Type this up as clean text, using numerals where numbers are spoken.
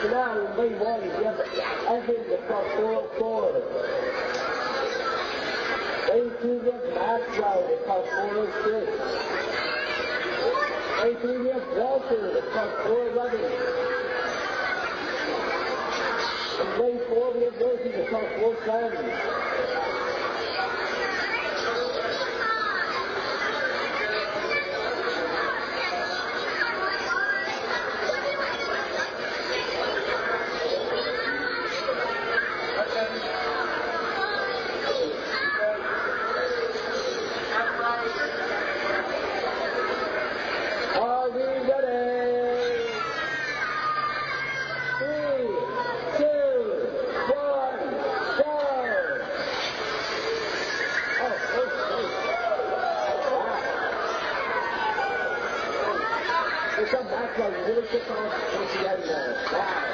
So now in lane one, he's just entering the top 404. Lane two, we have Maxwell, the top 406. Lane three, we have Walter, the top 411. In lane four, we have Rosie, the top 410. Are we ready? 3, 2, 1, go! Oh, There's some background. You really took off once you got in there. Wow.